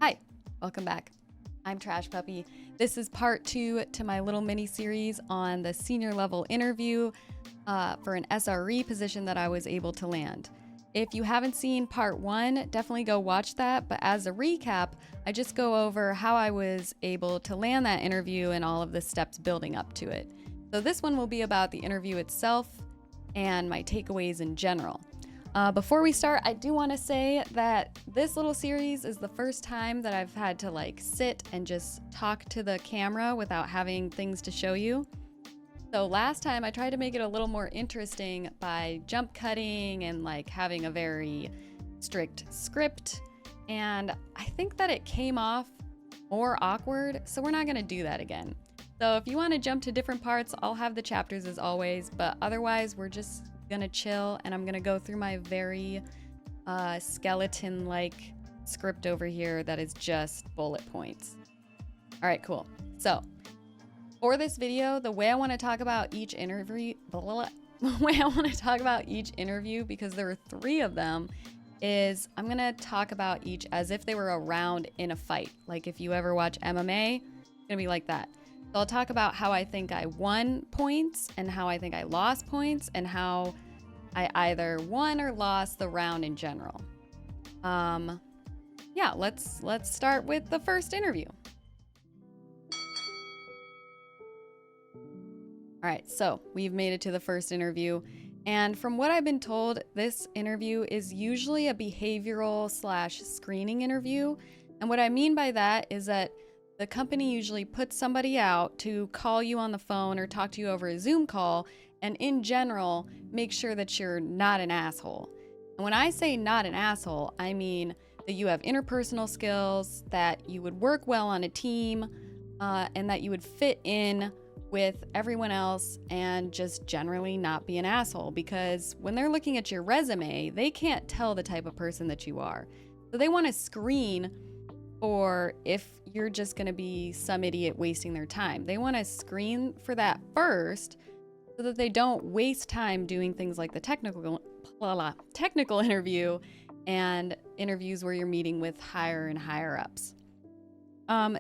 Hi, welcome back. I'm Trash Puppy. This is part 2 to my little mini series on the senior level interview for an SRE position that I was able to land. If you haven't seen part 1, definitely go watch that. But as a recap, I just go over how I was able to land that interview and all of the steps building up to it. So this one will be about the interview itself and my takeaways in general. Before we start, I do want to say that this little series is the first time that I've had to sit and just talk to the camera without having things to show you. So last time I tried to make it a little more interesting by jump cutting and having a very strict script, and I think that it came off more awkward, so we're not going to do that again. So if you want to jump to different parts, I'll have the chapters as always, but otherwise we're just gonna chill and I'm gonna go through my very skeleton-like script over here that is just bullet points. All right, cool. So for this video, the way I want to talk about each interview, because there are 3 of them, is I'm gonna talk about each as if they were a round in a fight. Like if you ever watch MMA, it's gonna be like that. So I'll talk about how I think I won points and how I think I lost points and how I either won or lost the round in general. Yeah, let's start with the first interview. All right, so we've made it to the first interview. And from what I've been told, this interview is usually a behavioral / screening interview. And what I mean by that is that the company usually puts somebody out to call you on the phone or talk to you over a Zoom call, and in general, make sure that you're not an asshole. And when I say not an asshole, I mean that you have interpersonal skills, that you would work well on a team, and that you would fit in with everyone else and just generally not be an asshole. Because when they're looking at your resume, they can't tell the type of person that you are. So they want to screen for if you're just going to be some idiot wasting their time. They want to screen for that first so that they don't waste time doing things like the technical interview and interviews where you're meeting with higher and higher ups.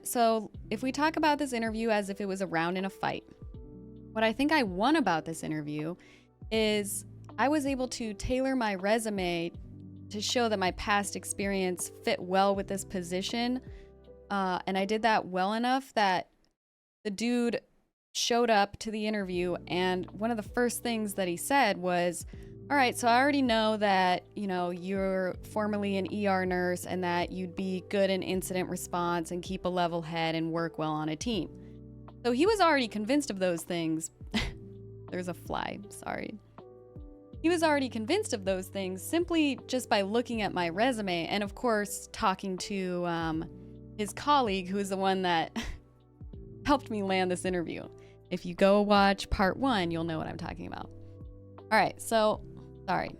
So if we talk about this interview as if it was a round in a fight, what I think I won about this interview is I was able to tailor my resume to show that my past experience fit well with this position. And I did that well enough that the dude showed up to the interview, and one of the first things that he said was, all right, so I already know that, you're formerly an ER nurse and that you'd be good in incident response and keep a level head and work well on a team. So he was already convinced of those things. There's a fly, sorry. He was already convinced of those things simply just by looking at my resume and, of course, talking to his colleague, who is the one that helped me land this interview. If you go watch part 1, you'll know what I'm talking about. All right, so sorry.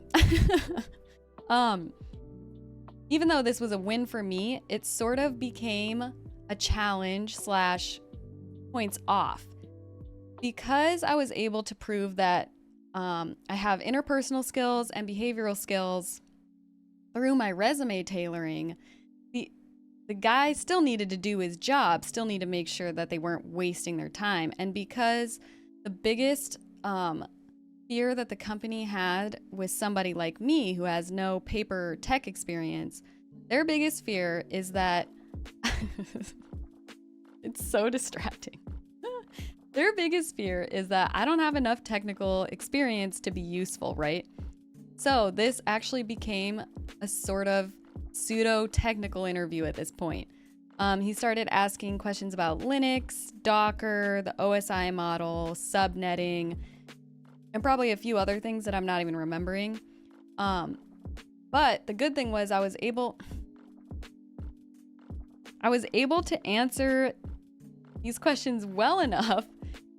Even though this was a win for me, it sort of became a challenge / points off, because I was able to prove that I have interpersonal skills and behavioral skills through my resume tailoring. The guy still needed to do his job, still need to make sure that they weren't wasting their time. And because the biggest fear that the company had with somebody like me who has no paper tech experience, their biggest fear is that it's so distracting. Their biggest fear is that I don't have enough technical experience to be useful, right? So this actually became a sort of pseudo-technical interview at this point. He started asking questions about Linux, Docker, the OSI model, subnetting, and probably a few other things that I'm not even remembering. But the good thing was I was able to answer these questions well enough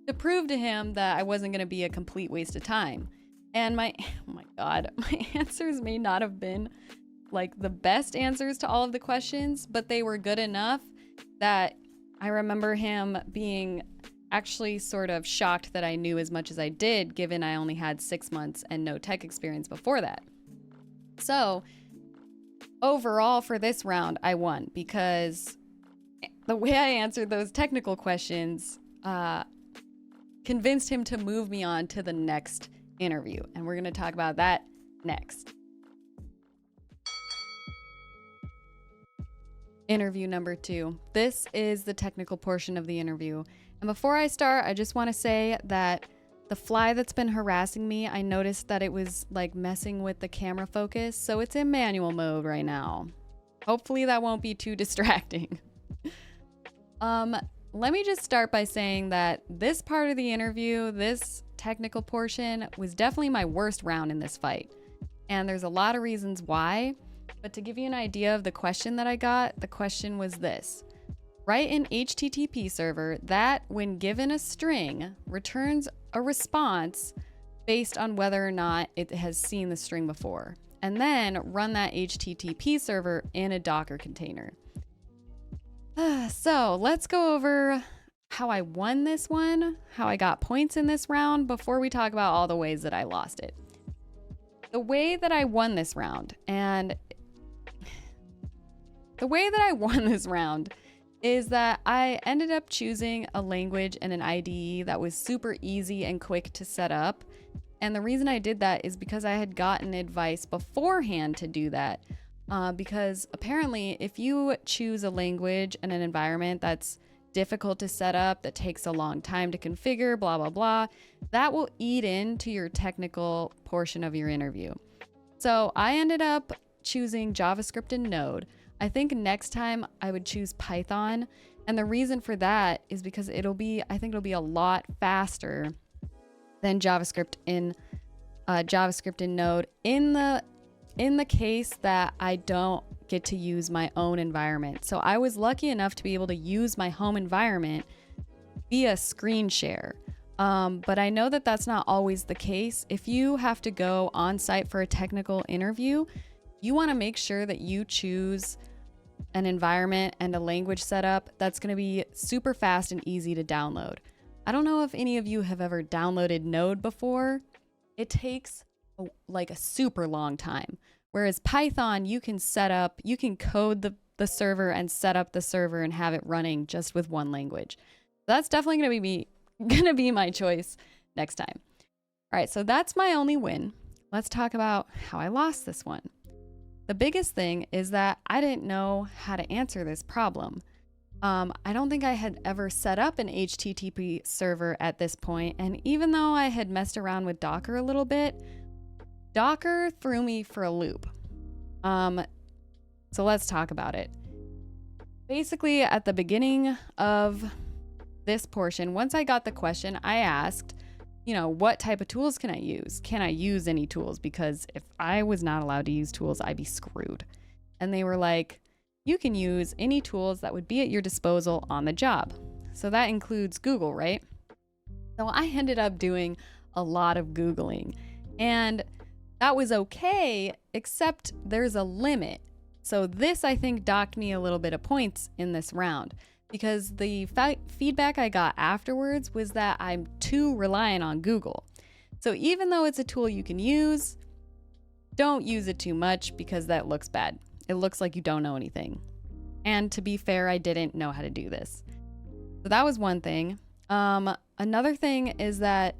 to prove to him that I wasn't going to be a complete waste of time. And oh my God, my answers may not have been the best answers to all of the questions, but they were good enough that I remember him being actually sort of shocked that I knew as much as I did, given I only had 6 months and no tech experience before that. So overall for this round, I won because the way I answered those technical questions convinced him to move me on to the next interview. And we're going to talk about that next. Interview number 2. This is the technical portion of the interview. And before I start, I just want to say that the fly that's been harassing me, I noticed that it was like messing with the camera focus. So it's in manual mode right now. Hopefully that won't be too distracting. Let me just start by saying that this part of the interview, this technical portion, was definitely my worst round in this fight. And there's a lot of reasons why. But to give you an idea of the question that I got, the question was this. Write an HTTP server that, when given a string, returns a response based on whether or not it has seen the string before. And then run that HTTP server in a Docker container. So let's go over how I won this one, how I got points in this round before we talk about all the ways that I lost it. The way that I won this round is that I ended up choosing a language and an IDE that was super easy and quick to set up. And the reason I did that is because I had gotten advice beforehand to do that. Because apparently if you choose a language and an environment that's difficult to set up, that takes a long time to configure, blah, blah, blah, that will eat into your technical portion of your interview. So I ended up choosing JavaScript and Node. I think next time I would choose Python. And the reason for that is because I think it'll be a lot faster than JavaScript in Node in the case that I don't get to use my own environment. So I was lucky enough to be able to use my home environment via screen share. But I know that that's not always the case. If you have to go on site for a technical interview, you want to make sure that you choose an environment and a language setup that's going to be super fast and easy to download. I don't know if any of you have ever downloaded Node before. It takes like a super long time. Whereas Python, you can code the server and set up the server and have it running just with one language. That's definitely going to be my choice next time. All right, so that's my only win. Let's talk about how I lost this one. The biggest thing is that I didn't know how to answer this problem. I don't think I had ever set up an HTTP server at this point, and even though I had messed around with Docker a little bit, Docker threw me for a loop. So let's talk about it. Basically, at the beginning of this portion, once I got the question, I asked, what type of tools can I use? Can I use any tools? Because if I was not allowed to use tools, I'd be screwed. And they were like, you can use any tools that would be at your disposal on the job. So that includes Google, right? So I ended up doing a lot of Googling, and that was okay, except there's a limit. So this, I think, docked me a little bit of points in this round, because the feedback I got afterwards was that I'm too reliant on Google. So even though it's a tool you can use, don't use it too much because that looks bad. It looks like you don't know anything. And to be fair, I didn't know how to do this. So that was one thing. Another thing is that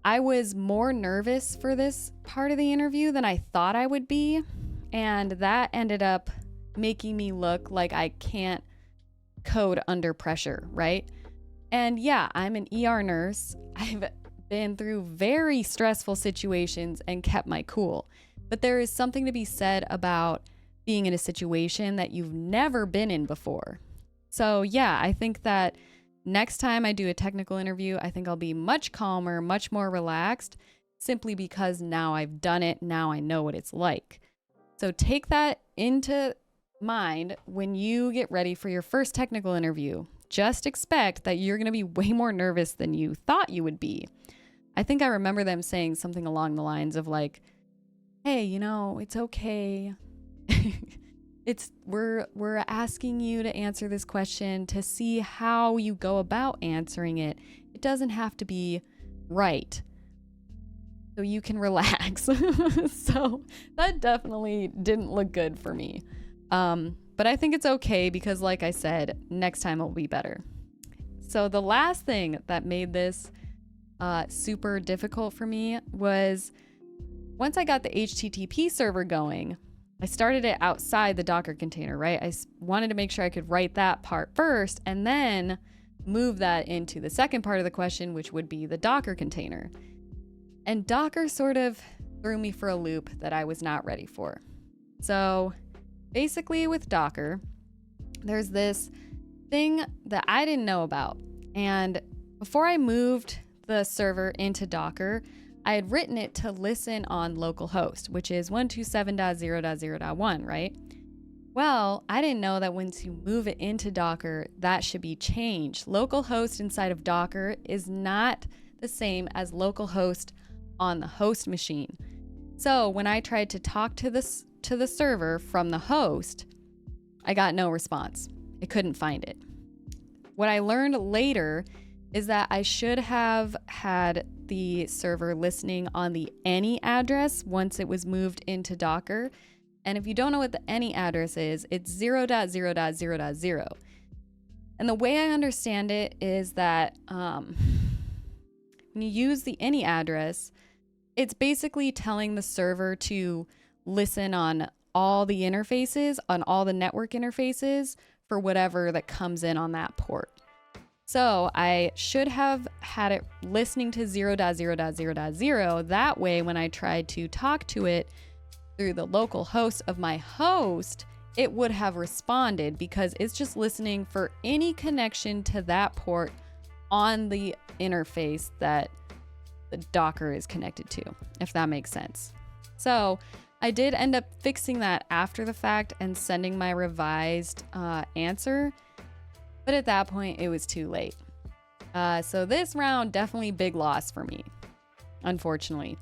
I was more nervous for this part of the interview than I thought I would be. And that ended up making me look like I can't code under pressure, right? And yeah, I'm an ER nurse. I've been through very stressful situations and kept my cool. But there is something to be said about being in a situation that you've never been in before. So yeah, I think that next time I do a technical interview, I think I'll be much calmer, much more relaxed, simply because now I've done it. Now I know what it's like. So take that into mind when you get ready for your first technical interview. Just expect that you're going to be way more nervous than you thought you would be. I think I remember them saying something along the lines of like, hey, it's okay. We're asking you to answer this question to see how you go about answering it. It doesn't have to be right. so you can relax. So that definitely didn't look good for me. But I think it's okay because, like I said, next time it'll be better. So the last thing that made this super difficult for me was once I got the HTTP server going, I started it outside the Docker container, right? I wanted to make sure I could write that part first and then move that into the second part of the question, which would be the Docker container. And Docker sort of threw me for a loop that I was not ready for. So basically with Docker, there's this thing that I didn't know about. And before I moved the server into Docker, I had written it to listen on localhost, which is 127.0.0.1, right? Well, I didn't know that once you move it into Docker, that should be changed. Localhost inside of Docker is not the same as localhost on the host machine. So when I tried to talk to the server from the host, I got no response. It couldn't find it. What I learned later is that I should have had the server listening on the any address once it was moved into Docker. And if you don't know what the any address is, it's 0.0.0.0. And the way I understand it is that when you use the any address, it's basically telling the server to listen on all the interfaces, on all the network interfaces for whatever that comes in on that port. So I should have had it listening to 0.0.0.0. That way, when I tried to talk to it through the local host of my host, it would have responded because it's just listening for any connection to that port on the interface that the Docker is connected to, if that makes sense. So I did end up fixing that after the fact and sending my revised answer. But at that point, it was too late. So this round, definitely big loss for me, unfortunately.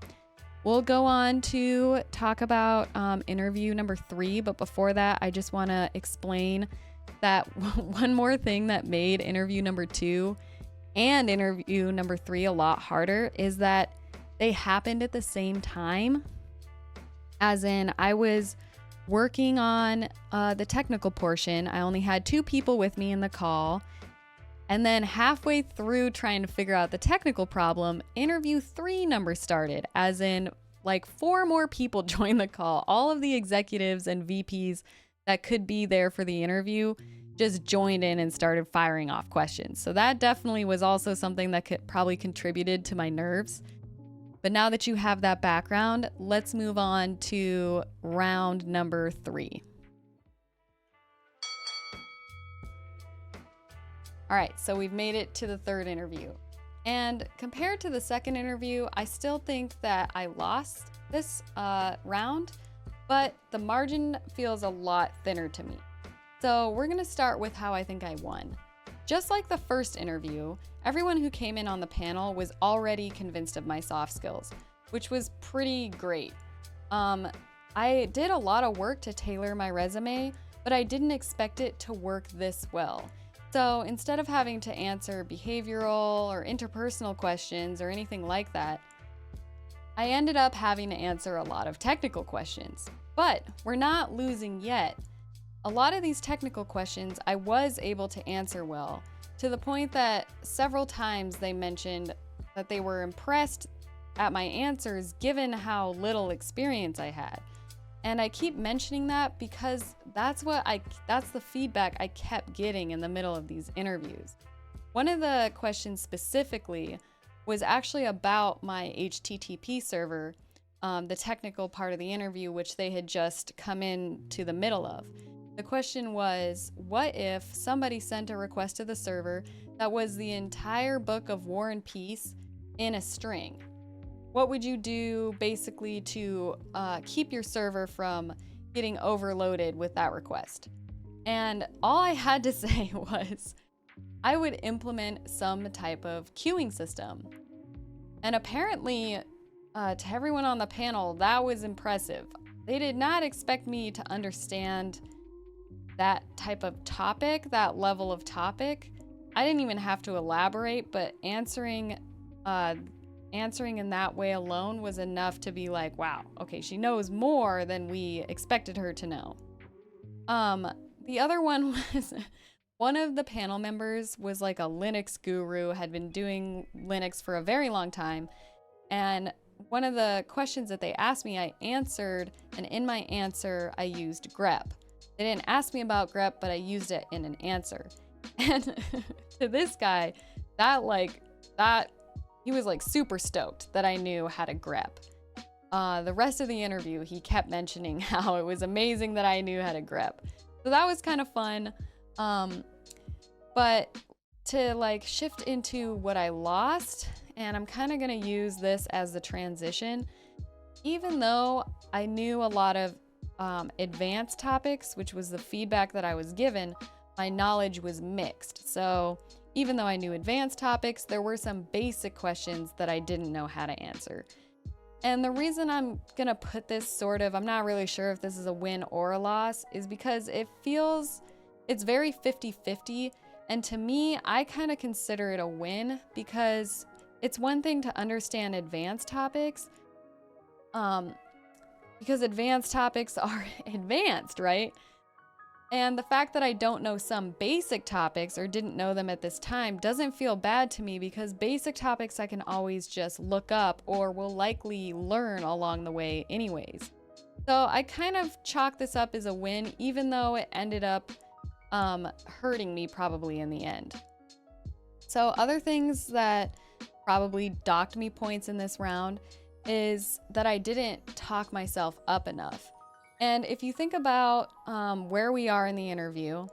We'll go on to talk about interview number 3. But before that, I just want to explain that one more thing that made interview number 2 and interview number 3 a lot harder is that they happened at the same time. As in, I was working on the technical portion. I only had 2 people with me in the call. And then halfway through trying to figure out the technical problem, interview 3 number started, as in like 4 more people joined the call. All of the executives and VPs that could be there for the interview just joined in and started firing off questions. So that definitely was also something that probably contributed to my nerves. But now that you have that background, let's move on to round number 3. All right, so we've made it to the 3rd interview. And compared to the 2nd interview, I still think that I lost this round, but the margin feels a lot thinner to me. So we're gonna start with how I think I won. Just like the first interview, everyone who came in on the panel was already convinced of my soft skills, which was pretty great. I did a lot of work to tailor my resume, but I didn't expect it to work this well. So instead of having to answer behavioral or interpersonal questions or anything like that, I ended up having to answer a lot of technical questions. But we're not losing yet. A lot of these technical questions I was able to answer well, to the point that several times they mentioned that they were impressed at my answers given how little experience I had. And I keep mentioning that because that's the feedback I kept getting in the middle of these interviews. One of the questions specifically was actually about my HTTP server, the technical part of the interview, which they had just come in to the middle of. The question was, what if somebody sent a request to the server that was the entire book of War and Peace in a string? What would you do basically to keep your server from getting overloaded with that request? And all I had to say was, I would implement some type of queuing system. And apparently, to everyone on the panel, that was impressive. They did not expect me to understand that type of topic, that level of topic. I didn't even have to elaborate, but answering answering in that way alone was enough to be like, wow, okay, she knows more than we expected her to know. The other one was one of the panel members was like a Linux guru, had been doing Linux for a very long time. And one of the questions that they asked me, I answered, and in my answer, I used grep. They didn't ask me about grep, but I used it in an answer. And to this guy, he was like super stoked that I knew how to grep. The rest of the interview, he kept mentioning how it was amazing that I knew how to grep. So that was kind of fun. But to like shift into what I lost, and I'm kind of going to use this as the transition. Even though I knew a lot of advanced topics, which was the feedback that I was given, my knowledge was mixed. So even though I knew advanced topics, there were some basic questions that I didn't know how to answer. And the reason I'm gonna put this I'm not really sure if this is a win or a loss, is because it's very 50-50. And to me, I kind of consider it a win, because it's one thing to understand advanced topics, because advanced topics are advanced, right? And the fact that I don't know some basic topics or didn't know them at this time doesn't feel bad to me, because basic topics I can always just look up or will likely learn along the way anyways. So I kind of chalk this up as a win, even though it ended up hurting me probably in the end. So other things that probably docked me points in this round is that I didn't talk myself up enough. And if you think about where we are in the interview,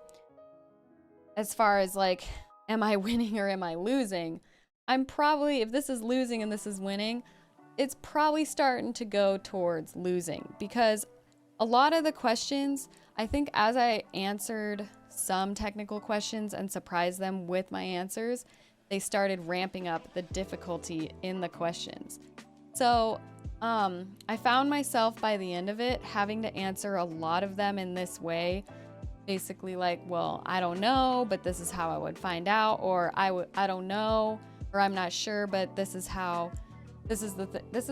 as far as like, am I winning or am I losing? I'm probably, if this is losing and this is winning, it's probably starting to go towards losing, because a lot of the questions, I think as I answered some technical questions and surprised them with my answers, they started ramping up the difficulty in the questions. So I found myself by the end of it having to answer a lot of them in this way, basically like, well, I don't know, but this is how I would find out, or I don't know, or I'm not sure, but this is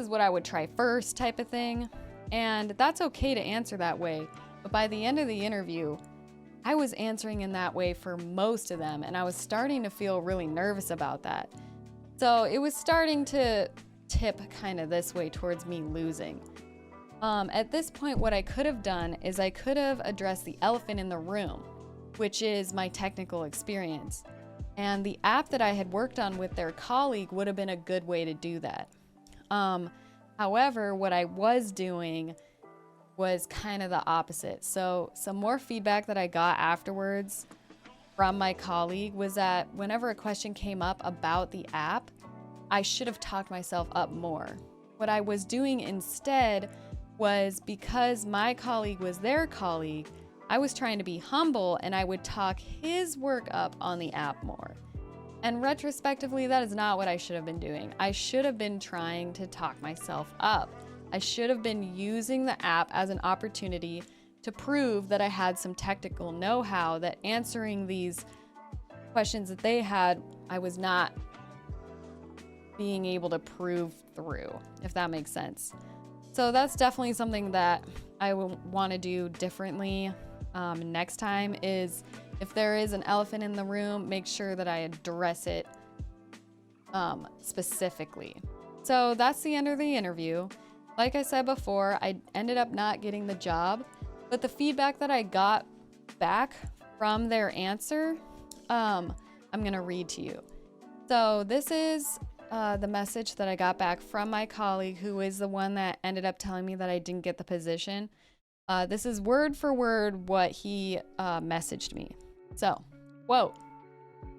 what I would try first, type of thing. And that's okay to answer that way, but by the end of the interview, I was answering in that way for most of them, and I was starting to feel really nervous about that. So it was starting to tip kind of this way towards me losing. At this point, what I could have done is I could have addressed the elephant in the room, which is my technical experience. And the app that I had worked on with their colleague would have been a good way to do that. However, what I was doing was kind of the opposite. So some more feedback that I got afterwards from my colleague was that whenever a question came up about the app, I should have talked myself up more. What I was doing instead was, because my colleague was their colleague, I was trying to be humble and I would talk his work up on the app more. And retrospectively, that is not what I should have been doing. I should have been trying to talk myself up. I should have been using the app as an opportunity to prove that I had some technical know-how, that answering these questions that they had, I was not being able to prove through, if that makes sense. So that's definitely something that I will want to do differently next time, is if there is an elephant in the room, make sure that I address it specifically. So that's the end of the interview. Like I said before, I ended up not getting the job, but the feedback that I got back from their answer, I'm gonna read to you. So this is the message that I got back from my colleague, who is the one that ended up telling me that I didn't get the position. This is word for word what he messaged me. So, quote,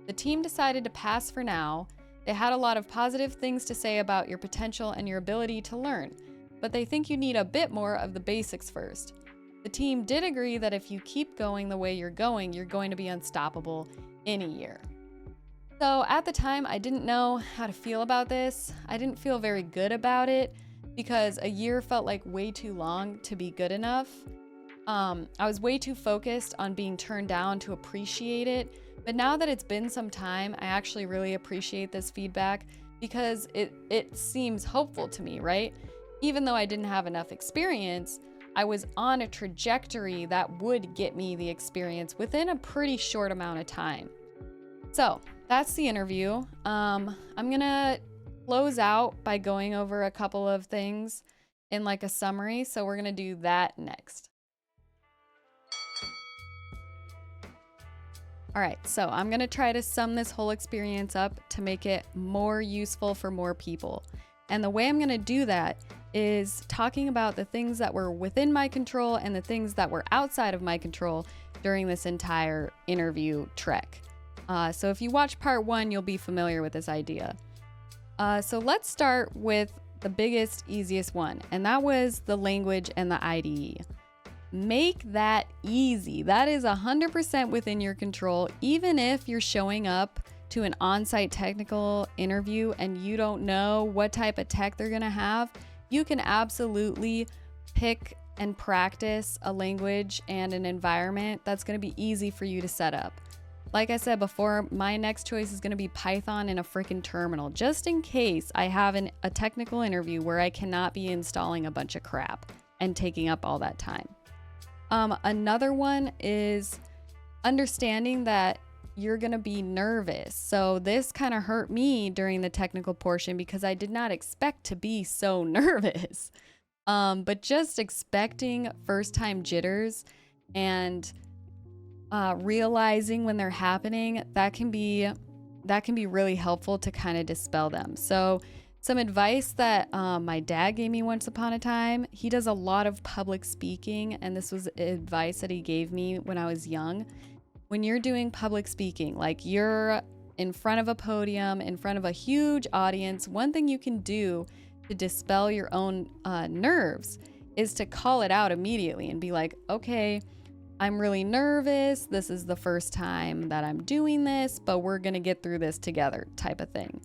"The team decided to pass for now. They had a lot of positive things to say about your potential and your ability to learn, but they think you need a bit more of the basics first. The team did agree that if you keep going the way you're going to be unstoppable in a year." So at the time, I didn't know how to feel about this. I didn't feel very good about it, because a year felt like way too long to be good enough. I was way too focused on being turned down to appreciate it. But now that it's been some time, I actually really appreciate this feedback, because it seems hopeful to me, right? Even though I didn't have enough experience, I was on a trajectory that would get me the experience within a pretty short amount of time. So that's the interview. I'm gonna close out by going over a couple of things in like a summary. So we're gonna do that next. All right, so I'm gonna try to sum this whole experience up to make it more useful for more people. And the way I'm gonna do that is talking about the things that were within my control and the things that were outside of my control during this entire interview trek. So if you watch part 1, you'll be familiar with this idea. So let's start with the biggest, easiest one, and that was the language and the IDE. Make that easy. That is 100% within your control. Even if you're showing up to an on-site technical interview and you don't know what type of tech they're gonna have, you can absolutely pick and practice a language and an environment that's gonna be easy for you to set up. Like I said before, my next choice is gonna be Python and a freaking terminal, just in case I have a technical interview where I cannot be installing a bunch of crap and taking up all that time. Another one is understanding that you're gonna be nervous. So this kind of hurt me during the technical portion because I did not expect to be so nervous. But just expecting first time jitters and realizing when they're happening, that can be really helpful to kind of dispel them. So some advice that my dad gave me once upon a time, he does a lot of public speaking, and this was advice that he gave me when I was young. When you're doing public speaking, like you're in front of a podium, in front of a huge audience, one thing you can do to dispel your own nerves is to call it out immediately and be like, okay, I'm really nervous. This is the first time that I'm doing this, but we're gonna get through this together, type of thing.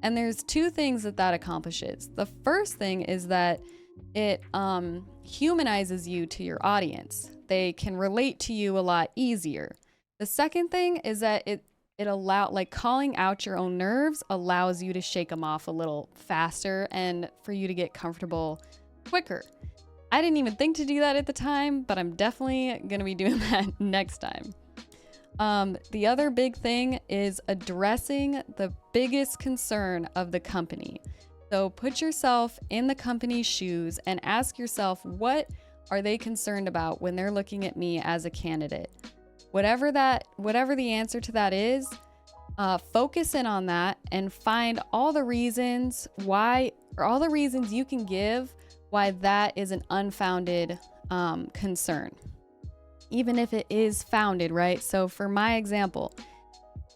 And there's two things that accomplishes. The first thing is that it humanizes you to your audience. They can relate to you a lot easier. The second thing is that it calling out your own nerves allows you to shake them off a little faster and for you to get comfortable quicker. I didn't even think to do that at the time, but I'm definitely gonna be doing that next time. The other big thing is addressing the biggest concern of the company. So put yourself in the company's shoes and ask yourself, what are they concerned about when they're looking at me as a candidate? Whatever the answer to that is, focus in on that and find all the reasons you can give why that is an unfounded concern. Even if it is founded, right? So for my example,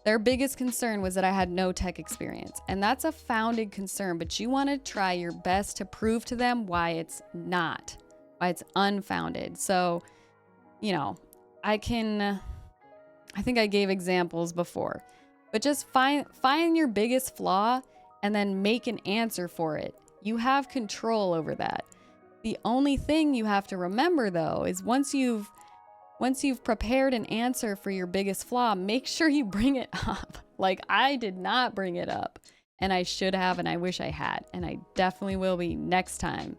their biggest concern was that I had no tech experience. And that's a founded concern, but you want to try your best to prove to them why it's not, why it's unfounded. So, I think I gave examples before, but just find your biggest flaw and then make an answer for it. You have control over that. The only thing you have to remember though is once you've prepared an answer for your biggest flaw, make sure you bring it up. Like I did not bring it up, and I should have, and I wish I had, and I definitely will be next time.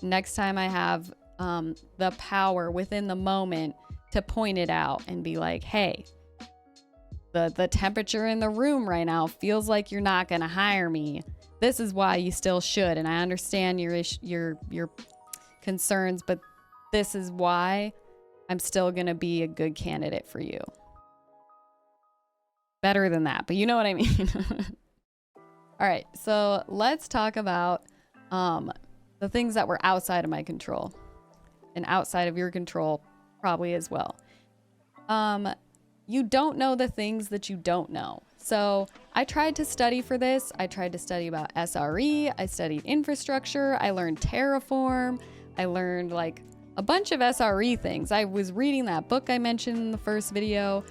Next time I have the power within the moment to point it out and be like, hey, the temperature in the room right now feels like you're not gonna hire me. This is why you still should, and I understand your concerns, but this is why I'm still gonna be a good candidate for you. Better than that, but you know what I mean. All right, so let's talk about the things that were outside of my control and outside of your control probably as well. You don't know the things that you don't know. So I tried to study for this. I tried to study about SRE. I studied infrastructure. I learned Terraform. I learned like a bunch of SRE things. I was reading that book I mentioned in the first video,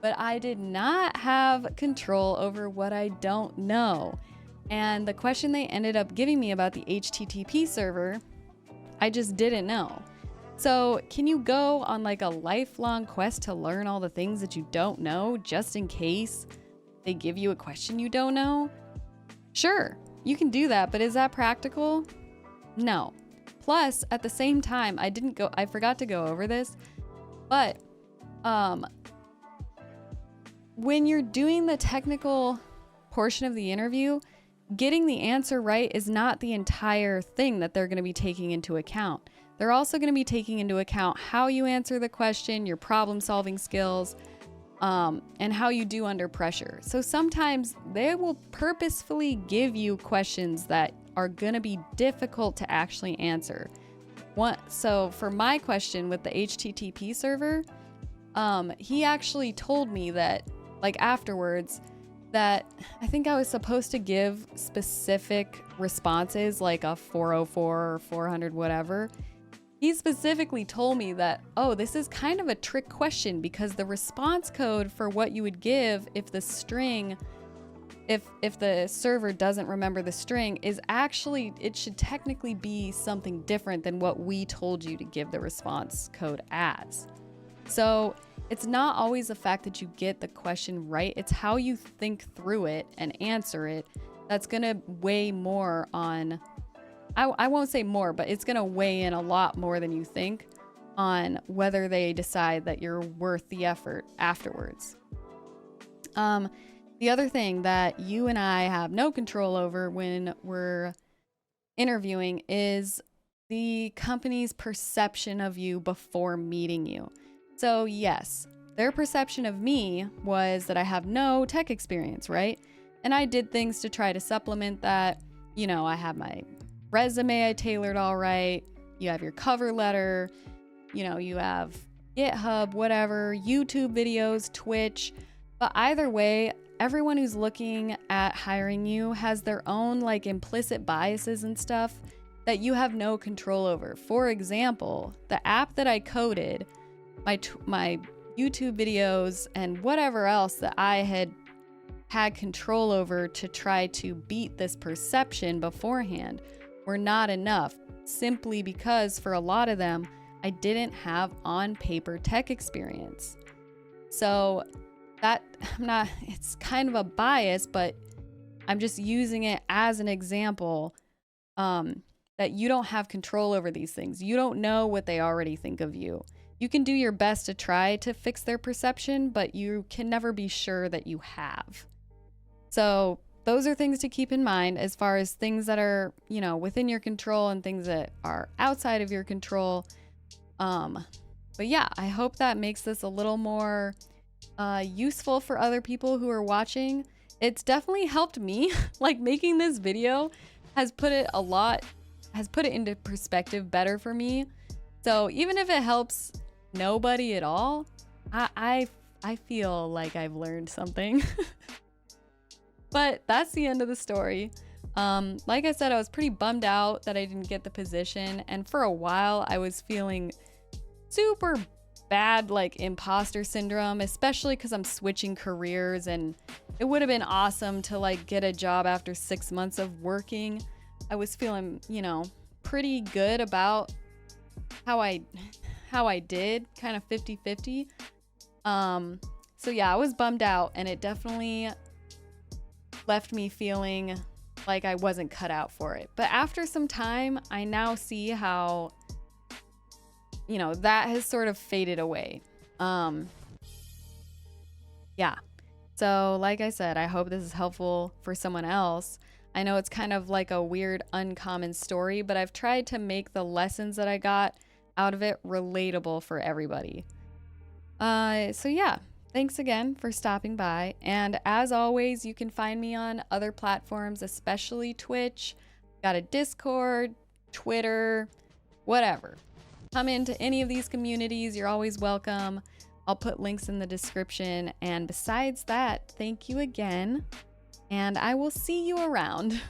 but I did not have control over what I don't know. And the question they ended up giving me about the HTTP server, I just didn't know. So can you go on like a lifelong quest to learn all the things that you don't know just in case they give you a question you don't know? Sure, you can do that, but is that practical? No. Plus, at the same time, I forgot to go over this, but when you're doing the technical portion of the interview, getting the answer right is not the entire thing that they're going to be taking into account. They're also going to be taking into account how you answer the question, your problem solving skills, and how you do under pressure. So sometimes they will purposefully give you questions that are going to be difficult to actually answer. So for my question with the HTTP server, he actually told me that, like afterwards, that I think I was supposed to give specific responses, like a 404 or 400, whatever. He specifically told me that, oh, this is kind of a trick question because the response code for what you would give if the string, if the server doesn't remember the string, is actually, it should technically be something different than what we told you to give the response code as. So it's not always the fact that you get the question right, it's how you think through it and answer it that's gonna weigh more on, I won't say more, but it's gonna weigh in a lot more than you think on whether they decide that you're worth the effort afterwards. The other thing that you and I have no control over when we're interviewing is the company's perception of you before meeting you. So yes, their perception of me was that I have no tech experience, right? And I did things to try to supplement that. You know, I have my resume I tailored all right. You have your cover letter. You know, you have GitHub, whatever, YouTube videos, Twitch. But either way, everyone who's looking at hiring you has their own like implicit biases and stuff that you have no control over. For example, the app that I coded, my YouTube videos and whatever else that I had control over to try to beat this perception beforehand were not enough, simply because for a lot of them, I didn't have on paper tech experience. So that it's kind of a bias, but I'm just using it as an example that you don't have control over these things. You don't know what they already think of you. You can do your best to try to fix their perception, but you can never be sure that you have. So those are things to keep in mind as far as things that are, you know, within your control and things that are outside of your control. But yeah, I hope that makes this a little more useful for other people who are watching. It's definitely helped me. Like making this video has put it into perspective better for me. So even if it helps nobody at all, I feel like I've learned something. But that's the end of the story. Like I said, I was pretty bummed out that I didn't get the position. And for a while, I was feeling super bad, like imposter syndrome, especially because I'm switching careers. And it would have been awesome to like get a job after 6 months of working. I was feeling, you know, pretty good about how I did, kind of 50-50. So yeah, I was bummed out, and it definitely left me feeling like I wasn't cut out for it. But after some time, I now see how, you know, that has sort of faded away. Yeah. So like I said, I hope this is helpful for someone else. I know it's kind of like a weird, uncommon story, but I've tried to make the lessons that I got out of it relatable for everybody. So yeah. Thanks again for stopping by. And as always, you can find me on other platforms, especially Twitch. Got a Discord, Twitter, whatever. Come into any of these communities. You're always welcome. I'll put links in the description. And besides that, thank you again. And I will see you around.